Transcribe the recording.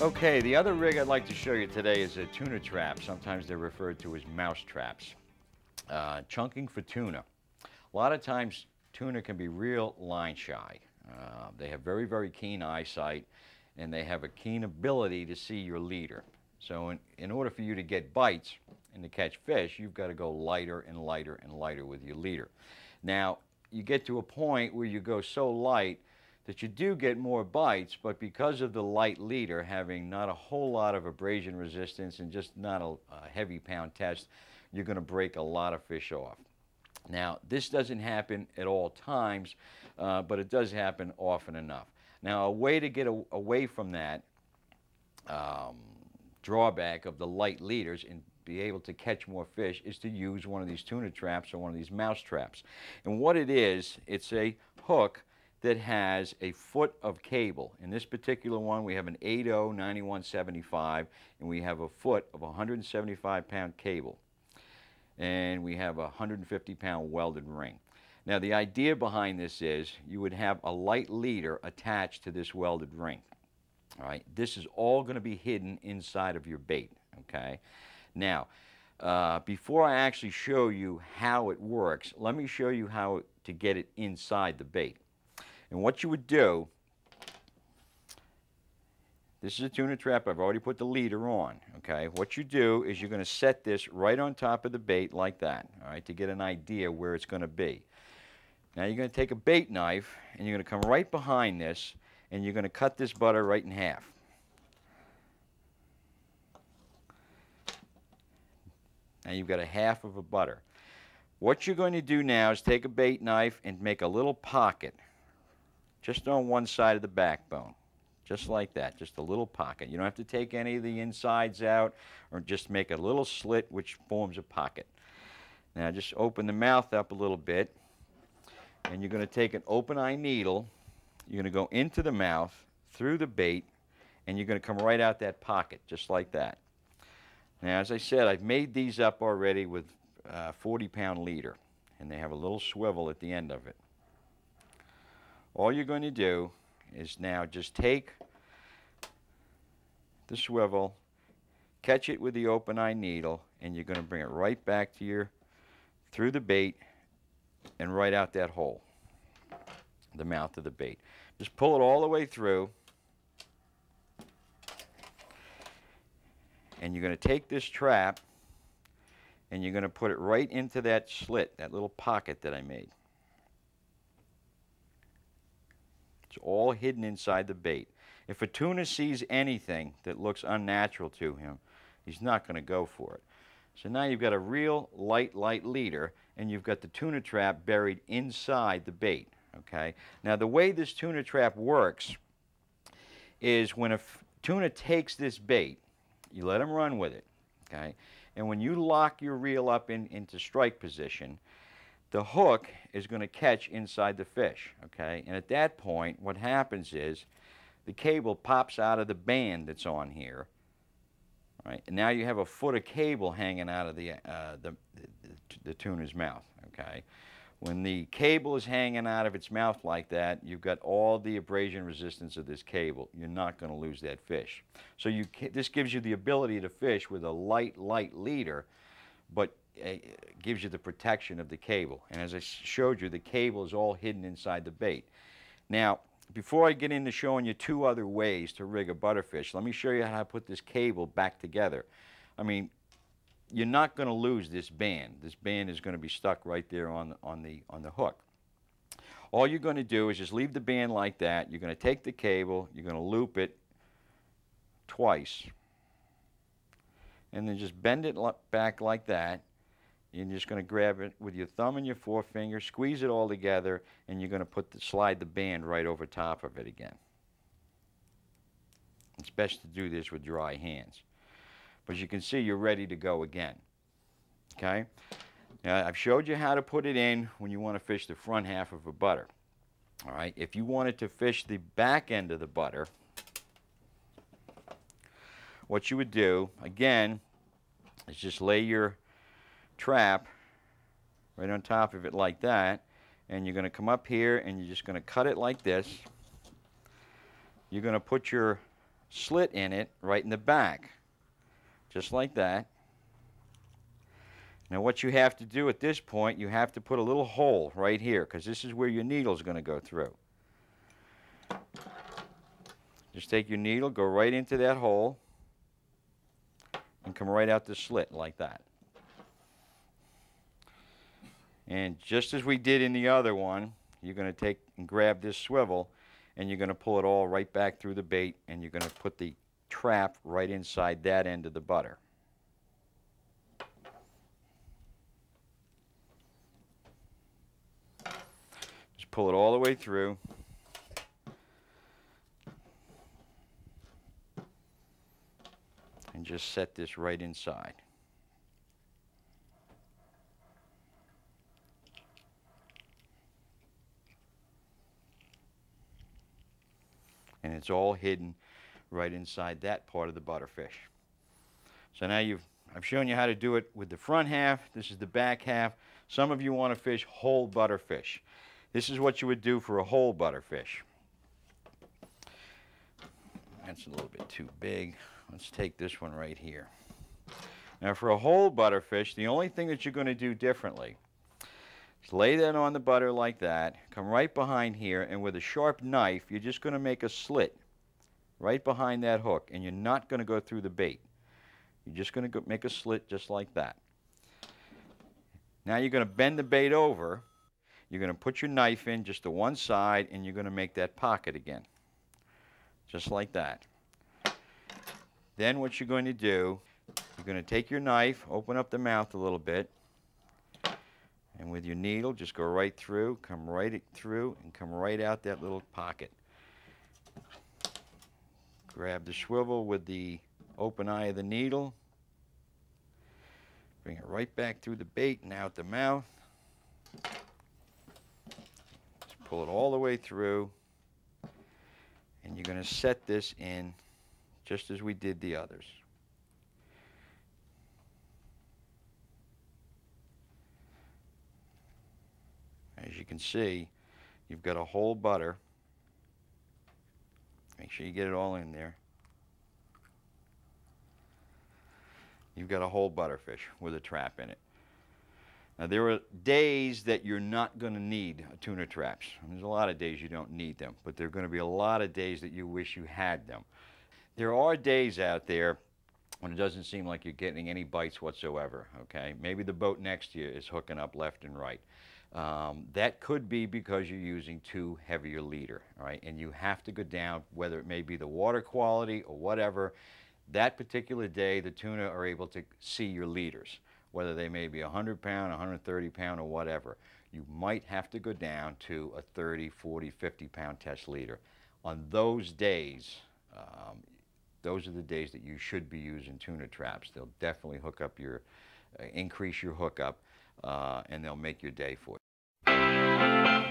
Okay, the other rig I'd like to show you today is a tuna trap. Sometimes they're referred to as mouse traps. Chunking for tuna. A lot of times tuna can be real line shy. They have very, very keen eyesight, and they have a keen ability to see your leader. So in order for you to get bites and to catch fish, you've got to go lighter and lighter and lighter with your leader. Now, you get to a point where you go so light that you do get more bites, but because of the light leader having not a whole lot of abrasion resistance and just not a heavy pound test, you're going to break a lot of fish off. Now, this doesn't happen at all times, but it does happen often enough. Now, a way to get away from that drawback of the light leaders and be able to catch more fish is to use one of these tuna traps or one of these mouse traps. And what it is, it's a hook that has a foot of cable. In this particular one, we have an 8.0 9175, and we have a foot of 175-pound cable. And we have a 150-pound welded ring. Now, the idea behind this is you would have a light leader attached to this welded ring. All right, this is all going to be hidden inside of your bait, okay? Now, before I actually show you how it works, let me show you how to get it inside the bait. And what you would do, this is a tuna trap. I've already put the leader on, okay? What you do is you're going to set this right on top of the bait like that, all right, to get an idea where it's going to be. Now you're going to take a bait knife and you're going to come right behind this and you're going to cut this butter right in half. Now you've got a half of a butter. What you're going to do now is take a bait knife and make a little pocket just on one side of the backbone, just like that, just a little pocket. You don't have to take any of the insides out, or just make a little slit which forms a pocket. Now just open the mouth up a little bit, and you're going to take an open eye needle, you're going to go into the mouth, through the bait, and you're going to come right out that pocket, just like that. Now, as I said, I've made these up already with 40-pound leader, and they have a little swivel at the end of it. All you're going to do is now just take the swivel, catch it with the open eye needle, and you're going to bring it right back to through the bait and right out that hole, the mouth of the bait. Just pull it all the way through, and you're going to take this trap and you're going to put it right into that slit, that little pocket that I made. It's all hidden inside the bait. If a tuna sees anything that looks unnatural to him, he's not going to go for it. So now you've got a real light leader, and you've got the tuna trap buried inside the bait, okay? Now the way this tuna trap works is when a tuna takes this bait, you let him run with it, okay? And when you lock your reel up into strike position, the hook is going to catch inside the fish, okay? And at that point, what happens is the cable pops out of the band that's on here, right? And now you have a foot of cable hanging out of the tuna's mouth, okay? When the cable is hanging out of its mouth like that, you've got all the abrasion resistance of this cable. You're not going to lose that fish. So this gives you the ability to fish with a light leader, but gives you the protection of the cable. And as I showed you, the cable is all hidden inside the bait. Now, before I get into showing you two other ways to rig a butterfish, let me show you how to put this cable back together. I mean, you're not going to lose this band. This band is going to be stuck right there on the hook. All you're going to do is just leave the band like that. You're going to take the cable, you're going to loop it twice, and then just bend it back like that. You're just going to grab it with your thumb and your forefinger, squeeze it all together, and you're going to slide the band right over top of it again. It's best to do this with dry hands. But as you can see, you're ready to go again. Okay? Now, I've showed you how to put it in when you want to fish the front half of a butter. All right? If you wanted to fish the back end of the butter, what you would do, again, is just lay your trap right on top of it like that, and you're going to come up here and you're just going to cut it like this. You're going to put your slit in it right in the back, just like that. Now what you have to do at this point, you have to put a little hole right here, because this is where your needle is going to go through. Just take your needle, go right into that hole, and come right out the slit like that. And just as we did in the other one, you're going to take and grab this swivel, and you're going to pull it all right back through the bait, and you're going to put the trap right inside that end of the butter. Just pull it all the way through. And just set this right inside. And it's all hidden right inside that part of the butterfish. So now I've shown you how to do it with the front half. This is the back half. Some of you want to fish whole butterfish. This is what you would do for a whole butterfish. That's a little bit too big. Let's take this one right here. Now for a whole butterfish, the only thing that you're going to do differently is lay that on the butter like that, come right behind here, and with a sharp knife, you're just going to make a slit right behind that hook, and you're not going to go through the bait. You're just going to make a slit just like that. Now you're going to bend the bait over. You're going to put your knife in just to one side, and you're going to make that pocket again. Just like that. Then what you're going to do, you're going to take your knife, open up the mouth a little bit, and with your needle, just go right through, come right through, and come right out that little pocket. Grab the swivel with the open eye of the needle. Bring it right back through the bait and out the mouth. Just pull it all the way through. And you're going to set this in just as we did the others. As you can see, you've got a whole butter. Make sure you get it all in there. You've got a whole butterfish with a trap in it. Now there are days that you're not going to need tuna traps. There's a lot of days you don't need them, but there are going to be a lot of days that you wish you had them. There are days out there when it doesn't seem like you're getting any bites whatsoever, okay? Maybe the boat next to you is hooking up left and right. That could be because you're using too heavy a leader, all right? And you have to go down, whether it may be the water quality or whatever. That particular day, the tuna are able to see your leaders, whether they may be 100-pound, 130-pound, or whatever. You might have to go down to a 30, 40, 50-pound test leader. On those days, those are the days that you should be using tuna traps. They'll definitely hook up your, increase your hookup, and they'll make your day for you.